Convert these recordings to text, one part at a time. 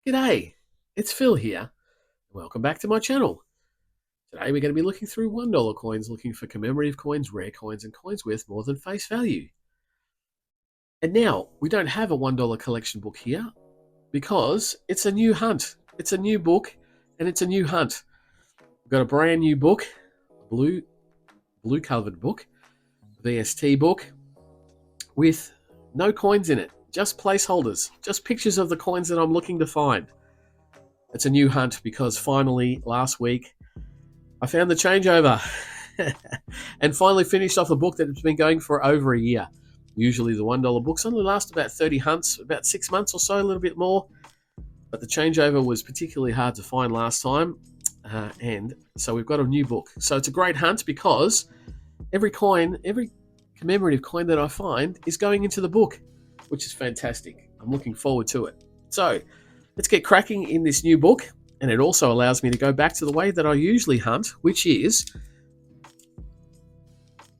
G'day, it's Phil here. Welcome back to my channel. Today we're going to be looking through $1 coins, looking for commemorative coins, rare coins, and coins worth more than face value. And now, we don't have a $1 collection book here because it's a new hunt. It's a new book and it's a new hunt. We've got a brand new book, blue covered book, VST book, with no coins in it, just placeholders, just pictures of the coins that I'm looking to find. It's a new hunt because finally, last week, I found the changeover and finally finished off a book that has been going for over a year. Usually the $1 books only last about 30 hunts, about 6 months or so, a little bit more. But the changeover was particularly hard to find last time. And so we've got a new book. So it's a great hunt because every commemorative coin that I find is going into the book, which is fantastic. I'm looking forward to it. So let's get cracking in this new book. And it also allows me to go back to the way that I usually hunt, which is,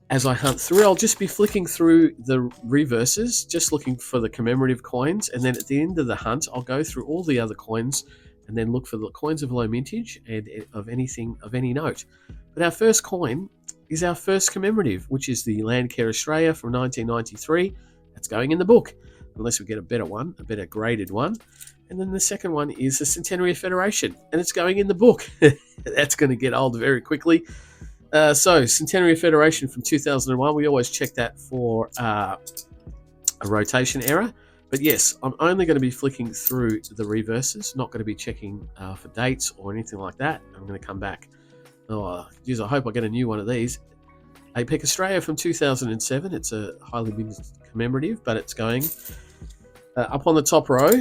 as I hunt through, I'll just be flicking through the reverses, just looking for the commemorative coins. And then at the end of the hunt, I'll go through all the other coins and then look for the coins of low mintage and of anything of any note. But our first coin is our first commemorative, which is the Landcare Australia from 1993. That's going in the book, unless we get a better one, a better graded one. And then the second one is the Centenary of Federation, and it's going in the book. That's going to get old very quickly. So, Centenary of Federation from 2001, we always check that for a rotation error. But yes, I'm only going to be flicking through the reverses, not going to be checking for dates or anything like that. I'm going to come back. Oh, geez, I hope I get a new one of these. APEC Australia from 2007. It's a highly minted commemorative, but it's going up on the top row.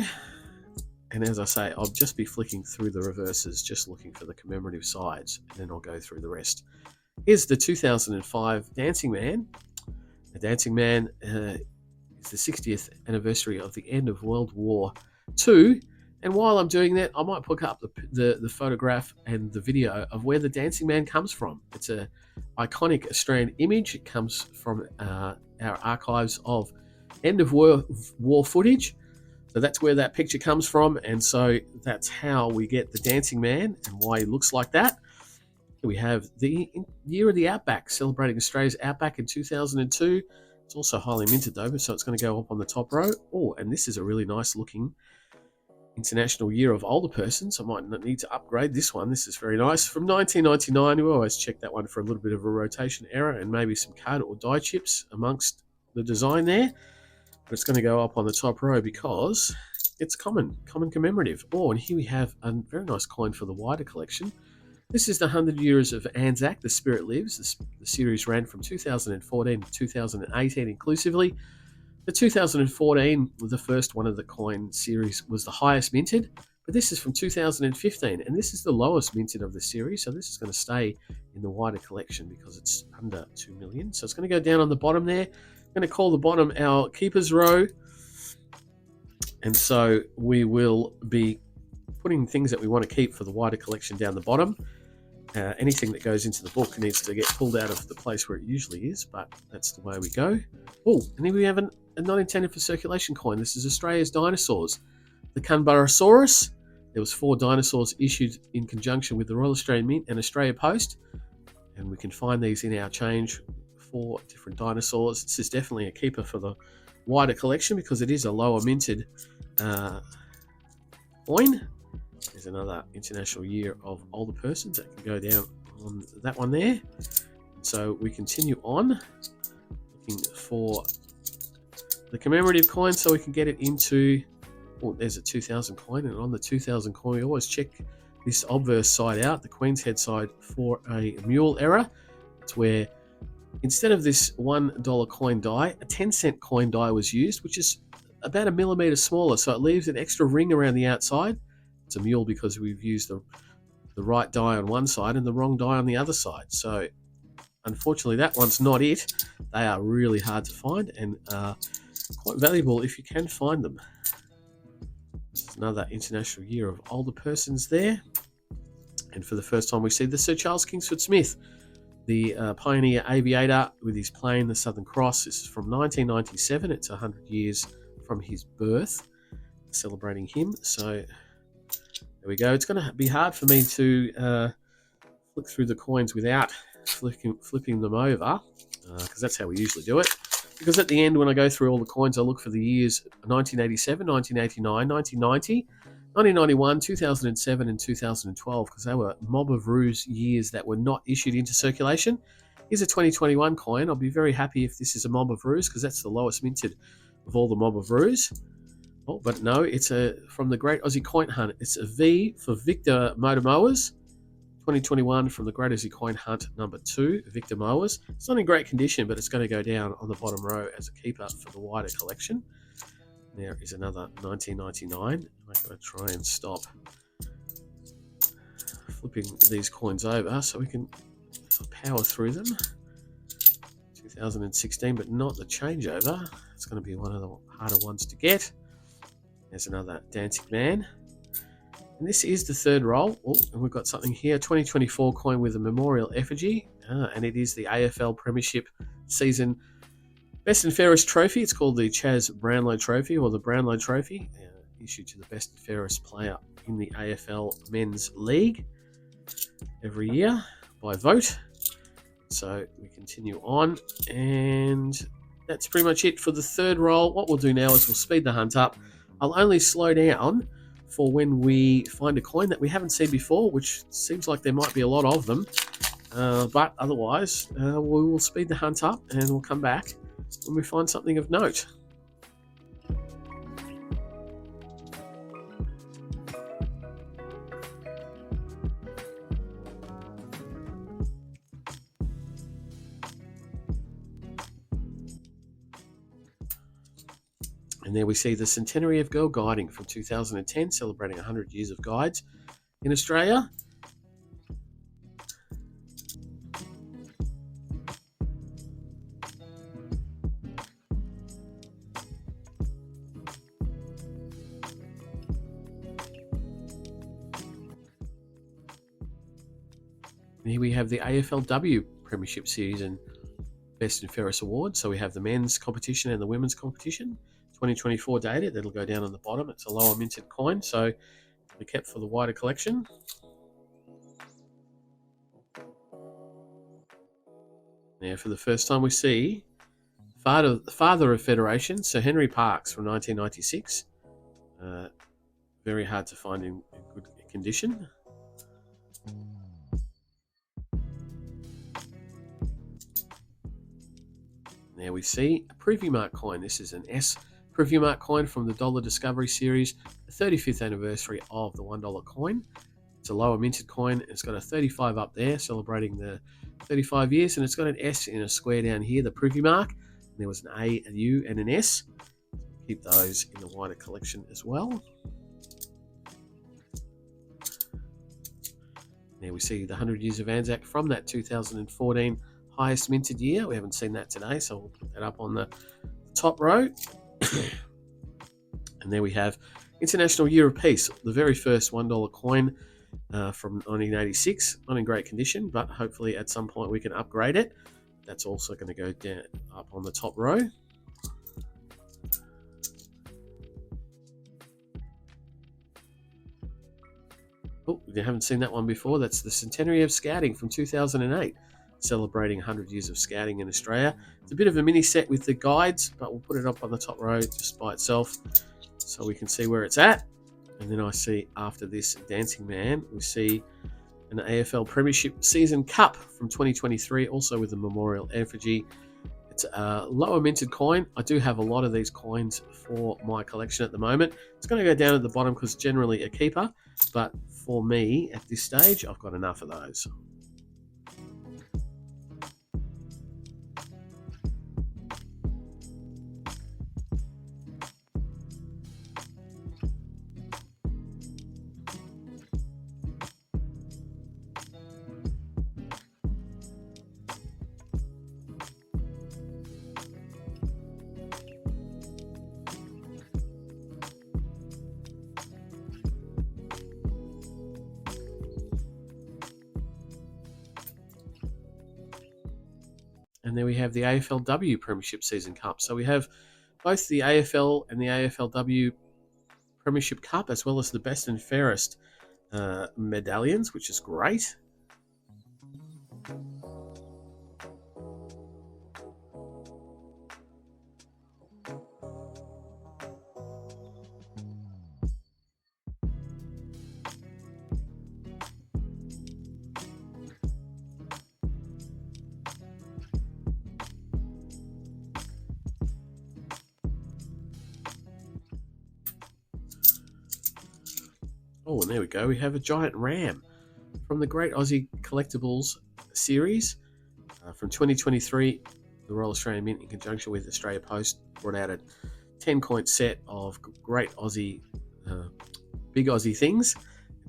And as I say, I'll just be flicking through the reverses, just looking for the commemorative sides, and then I'll go through the rest. Here's the 2005 Dancing Man. The Dancing Man is the 60th anniversary of the end of World War II. And while I'm doing that, I might put up the photograph and the video of where the Dancing Man comes from. It's an iconic Australian image. It comes from our archives of end of war footage. So that's where that picture comes from, and so that's how we get the Dancing Man and why he looks like that. Here we have the Year of the Outback, celebrating Australia's Outback in 2002. It's also highly minted though, so it's going to go up on the top row. Oh, and this is a really nice looking International Year of Older Persons. I might need to upgrade this one. This is very nice. From 1999, we always check that one for a little bit of a rotation error and maybe some card or die chips amongst the design there. But it's going to go up on the top row because it's common commemorative. Oh, and here we have a very nice coin for the wider collection. This is the 100 Years of Anzac, The Spirit Lives. The series ran from 2014 to 2018 inclusively. The 2014, the first one of the coin series, was the highest minted, but this is from 2015, and this is the lowest minted of the series, so this is going to stay in the wider collection because it's under 2 million. So it's going to go down on the bottom there. I'm going to call the bottom our keepers row, and so we will be putting things that we want to keep for the wider collection down the bottom. Anything that goes into the book needs to get pulled out of the place where it usually is, but that's the way we go. Oh, and here we have a not intended for circulation coin. This is Australia's dinosaurs. The Canberrasaurus. There was 4 dinosaurs issued in conjunction with the Royal Australian Mint and Australia Post, and we can find these in our change. 4 different dinosaurs. This is definitely a keeper for the wider collection because it is a lower minted coin. There's another International Year of Older Persons that can go down on that one there. So we continue on looking for the commemorative coin so we can get it into, oh, there's a 2000 coin, and on the 2000 coin we always check this obverse side out, the Queen's Head side, for a mule error. It's where instead of this $1 coin die, a 10-cent coin die was used, which is about a millimeter smaller, so it leaves an extra ring around the outside. It's a mule because we've used the right die on one side and the wrong die on the other side. So unfortunately that one's not it. They are really hard to find and quite valuable if you can find them. This is another International Year of Older Persons there. And for the first time we see the Sir Charles Kingsford Smith, the pioneer aviator with his plane, the Southern Cross. This is from 1997. It's 100 years from his birth, celebrating him. So There we go. It's going to be hard for me to flick through the coins without flipping them over, because that's how we usually do it. Because at the end, when I go through all the coins, I look for the years 1987, 1989, 1990, 1991, 2007, and 2012, because they were mob of ruse years that were not issued into circulation. Here's a 2021 coin. I'll be very happy if this is a mob of ruse, because that's the lowest minted of all the mob of ruse. Oh, but no, it's from the Great Aussie Coin Hunt. It's a V for Victor Motomowers. 2021 from the Great Aussie Coin Hunt number 2, Victor Mowers. It's not in great condition, but it's going to go down on the bottom row as a keeper for the wider collection. There is another 1999. I'm going to try and stop flipping these coins over so we can power through them. 2016, but not the changeover. It's going to be one of the harder ones to get. There's another Dancing Man. And this is the third roll. Oh, and we've got something here. 2024 coin with a memorial effigy. And it is the AFL Premiership Season Best and Fairest Trophy. It's called the Chaz Brownlow Trophy, or the Brownlow Trophy, issued to the best and fairest player in the AFL Men's League every year by vote. So we continue on, and that's pretty much it for the third roll. What we'll do now is we'll speed the hunt up. I'll only slow down for when we find a coin that we haven't seen before, which seems like there might be a lot of them. But otherwise, we will speed the hunt up and we'll come back when we find something of note. And there we see the centenary of Girl Guiding from 2010, celebrating 100 years of guides in Australia. And here we have the AFLW Premiership Season Best and Fairest Award. So we have the men's competition and the women's competition. 2024 data, that'll go down on the bottom. It's a lower minted coin, so it'll be kept for the wider collection. Now, for the first time, we see father of Federation, Sir Henry Parkes from 1996. Very hard to find in good condition. Now we see a Preview Mark coin. This is an S Preview Mark coin from the Dollar Discovery Series, the 35th anniversary of the $1 coin. It's a lower minted coin. It's got a 35 up there, celebrating the 35 years, and it's got an S in a square down here, the Preview Mark. And there was an A, a U, and an S. Keep those in the wider collection as well. Now we see the 100 Years of Anzac from that 2014 highest minted year. We haven't seen that today, so we'll put that up on the top row. And there we have International Year of Peace, the very first $1 coin from 1986. Not in great condition, but hopefully at some point we can upgrade it. That's also going to go down up on the top row. Oh, you haven't seen that one before. That's the Centenary of Scouting from 2008, celebrating 100 years of scouting in Australia. It's a bit of a mini set with the guides, but we'll put it up on the top row just by itself so we can see where it's at. And then I see after this Dancing Man, we see an AFL Premiership Season Cup from 2023, also with a memorial effigy. It's a lower minted coin. I do have a lot of these coins for my collection at the moment. It's going to go down at the bottom because it's generally a keeper, but for me at this stage, I've got enough of those. And then we have the AFLW Premiership Season Cup. So we have both the AFL and the AFLW Premiership Cup, as well as the Best and Fairest medallions, which is great. Oh, and there we go. We have a giant ram from the Great Aussie Collectibles series from 2023. The Royal Australian Mint, in conjunction with Australia Post, brought out a 10-coin set of great Aussie, big Aussie things.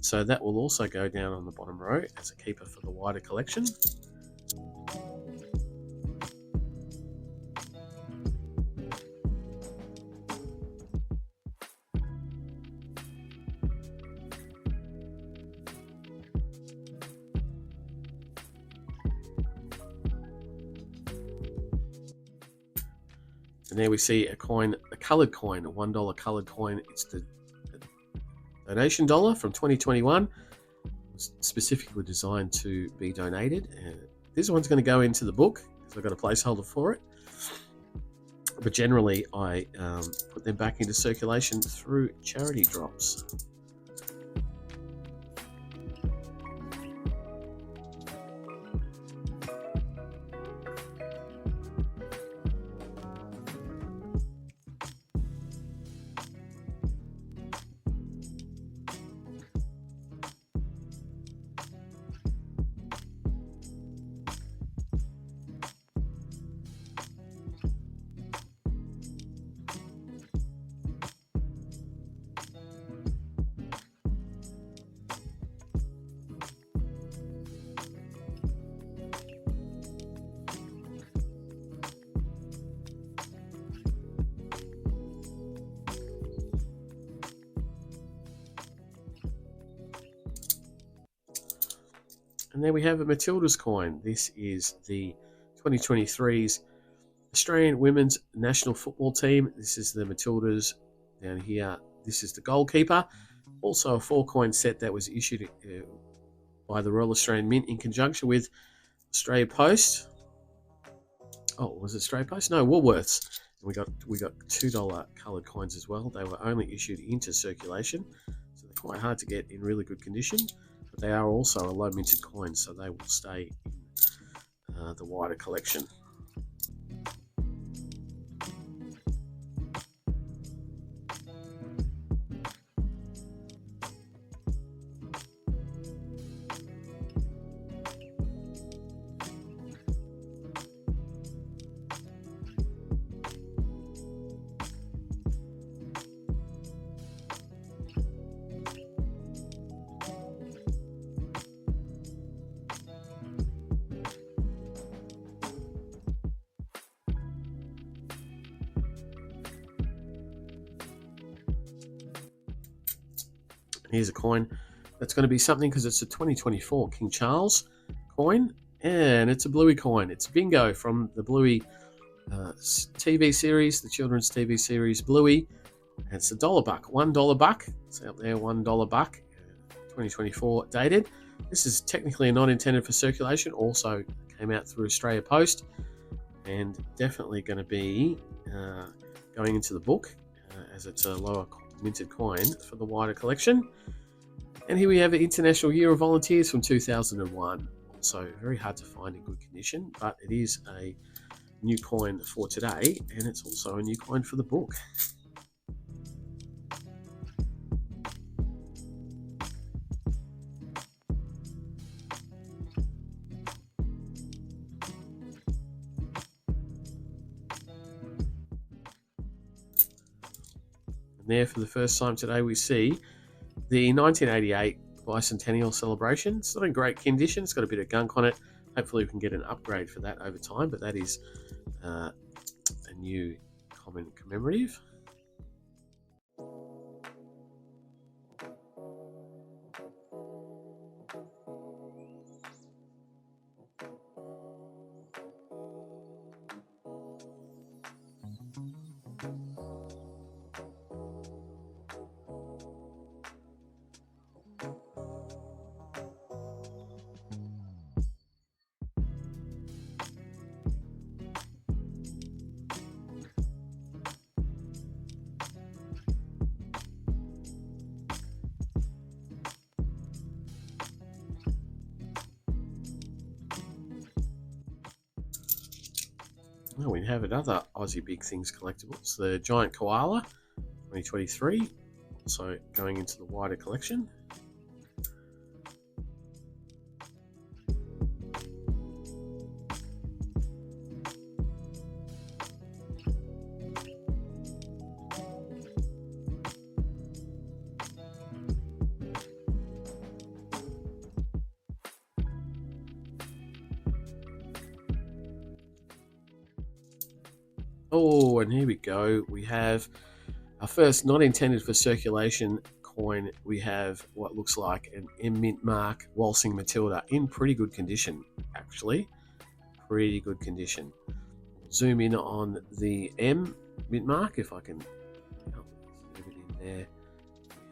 So that will also go down on the bottom row as a keeper for the wider collection. And there we see a coin, a coloured coin, a $1 coloured coin. It's the donation dollar from 2021. It's specifically designed to be donated. And this one's going to go into the book because I've got a placeholder for it. But generally, I put them back into circulation through charity drops. And there we have a Matilda's coin. This is the 2023's Australian Women's National Football Team. This is the Matildas down here. This is the goalkeeper. Also a 4-coin set that was issued by the Royal Australian Mint in conjunction with Australia Post. Oh, was it Australia Post? No, Woolworths. And we got $2 coloured coins as well. They were only issued into circulation, so they're quite hard to get in really good condition. But they are also a low minted coin, so they will stay in the wider collection. Here's a coin that's going to be something because it's a 2024 King Charles coin, and it's a Bluey coin. It's Bingo from the Bluey TV series, the children's TV series Bluey. And it's $1 buck, $1 buck. It's out there, $1 buck, 2024 dated. This is technically not intended for circulation. Also came out through Australia Post, and definitely going to be going into the book as it's a lower minted coin for the wider collection. And here we have the International Year of Volunteers from 2001. Also very hard to find in good condition, but it is a new coin for today, and it's also a new coin for the book. And there, for the first time today, we see the 1988 bicentennial celebration. It's not in great condition. It's got a bit of gunk on it. Hopefully we can get an upgrade for that over time, but that is a new common commemorative. Well, we have another Aussie Big Things collectibles, the Giant Koala 2023, also going into the wider collection. Oh, and here we go. We have our first not intended for circulation coin. We have what looks like an M Mint Mark Waltzing Matilda in pretty good condition, actually. Pretty good condition. Zoom in on the M Mint Mark if I can zoom it in there.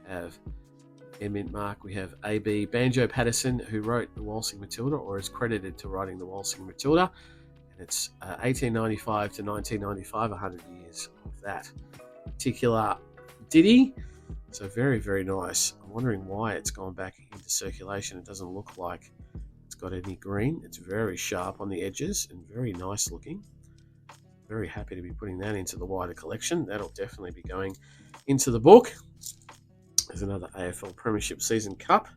We have M Mint Mark. We have AB Banjo Patterson, who wrote the Waltzing Matilda or is credited to writing the Waltzing Matilda. It's 1895 to 1995, 100 years of that particular ditty. So very, very nice. I'm wondering why it's gone back into circulation. It doesn't look like it's got any green. It's very sharp on the edges and very nice looking. Very happy to be putting that into the wider collection. That'll definitely be going into the book. There's another AFL Premiership Season Cup.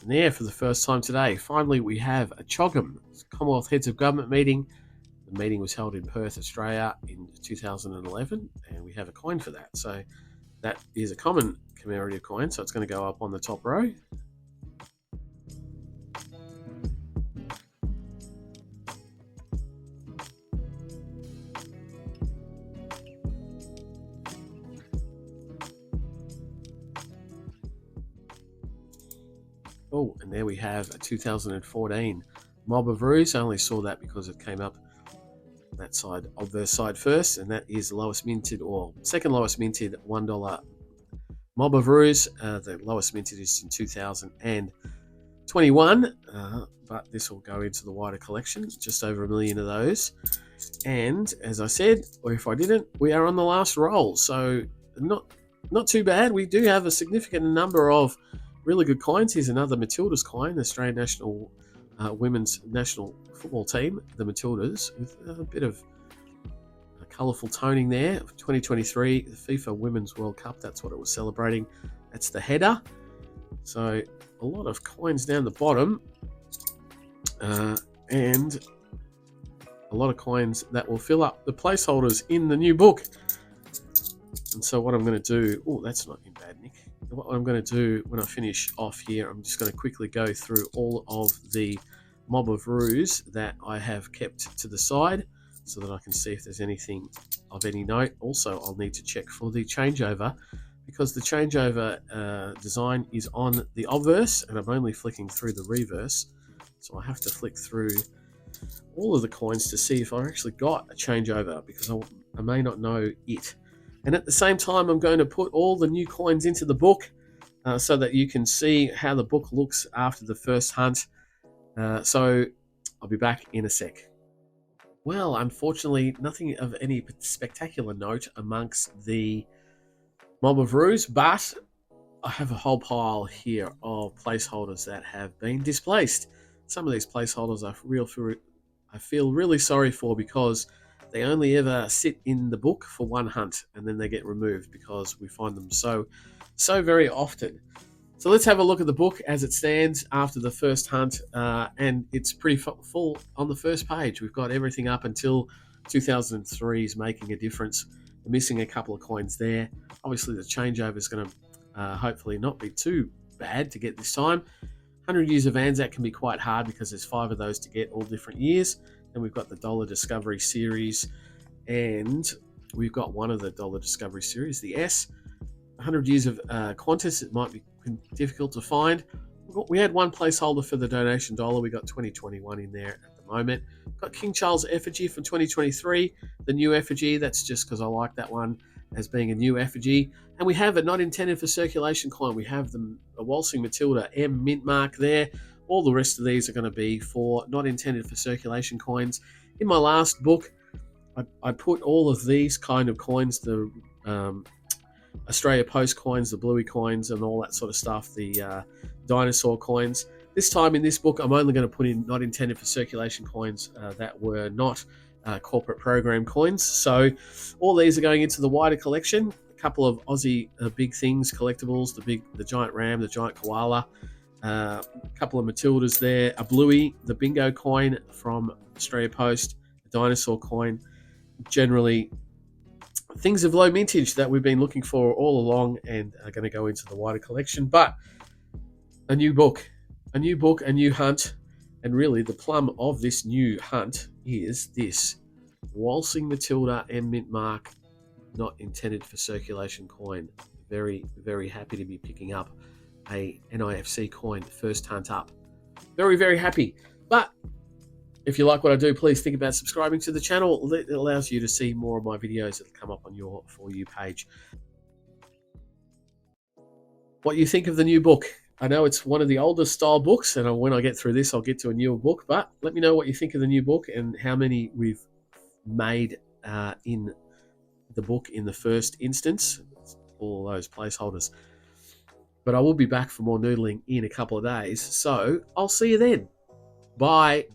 And there, for the first time today, finally we have a CHOGM, Commonwealth Heads of Government meeting. The meeting was held in Perth, Australia in 2011, and we have a coin for that. So that is a common commemorative coin, so it's going to go up on the top row. Oh, and there we have a 2014 Mob of Ruse. I only saw that because it came up that side of the side first, and that is the lowest minted or second lowest minted $1 Mob of Ruse. The lowest minted is in 2021, but this will go into the wider collection. Just over 1 million of those. And as I said, or if I didn't, we are on the last roll, so not too bad. We do have a significant number of really good coins. Here's another Matildas coin, Australian national women's national football team, the Matildas, with a bit of colourful toning there. 2023, the FIFA Women's World Cup, that's what it was celebrating. That's the header. So a lot of coins down the bottom, and a lot of coins that will fill up the placeholders in the new book. And so what I'm going to do, oh, that's not in bad nick. What I'm going to do when I finish off here, I'm just going to quickly go through all of the Mob of Ruse that I have kept to the side so that I can see if there's anything of any note. Also, I'll need to check for the changeover because the changeover design is on the obverse and I'm only flicking through the reverse. So I have to flick through all of the coins to see if I actually got a changeover because I may not know it. And at the same time, I'm going to put all the new coins into the book so that you can see how the book looks after the first hunt. So I'll be back in a sec. Well, unfortunately, nothing of any spectacular note amongst the Mob of Ruse, but I have a whole pile here of placeholders that have been displaced. Some of these placeholders I feel really sorry for because they only ever sit in the book for one hunt and then they get removed because we find them so very often. So let's have a look at the book as it stands after the first hunt, and it's pretty full on the first page. We've got everything up until 2003 is making a difference. We're missing a couple of coins there. Obviously, the changeover is going to hopefully not be too bad to get this time. 100 Years of Anzac can be quite hard because there's 5 of those to get, all different years. Then we've got the Dollar Discovery Series, And we've got one of the Dollar Discovery series, the S. 100 years of Qantas. It might be difficult to find. We had one placeholder for the donation dollar. We got 2021 in there at the moment. Got King Charles effigy from 2023, the new effigy. That's just because I like that one as being a new effigy. And we have a not intended for circulation coin. We have a Waltzing Matilda M mint mark there. All the rest of these are going to be for not intended for circulation coins. In my last book, I put all of these kind of coins, the Australia Post coins, the Bluey coins, and all that sort of stuff, the dinosaur coins. This time in this book, I'm only going to put in not intended for circulation coins that were not corporate program coins. So all these are going into the wider collection. A couple of Aussie big things, collectibles, the giant ram, the giant koala, a couple of Matildas there, a Bluey, the bingo coin from Australia Post, a dinosaur coin. Generally, things of low mintage that we've been looking for all along and are going to go into the wider collection. But a new book, a new hunt. And really, the plum of this new hunt is this Waltzing Matilda M mint mark, not intended for circulation coin. Very, very happy to be picking up a NIFC coin, first hunt up. Very, very happy. But if you like what I do, please think about subscribing to the channel. It allows you to see more of my videos that will come up on your For You page. What you think of the new book? I know it's one of the older style books, and when I get through this, I'll get to a newer book. But let me know what you think of the new book and how many we've made in the book in the first instance. All those placeholders. But I will be back for more noodling in a couple of days. So I'll see you then. Bye.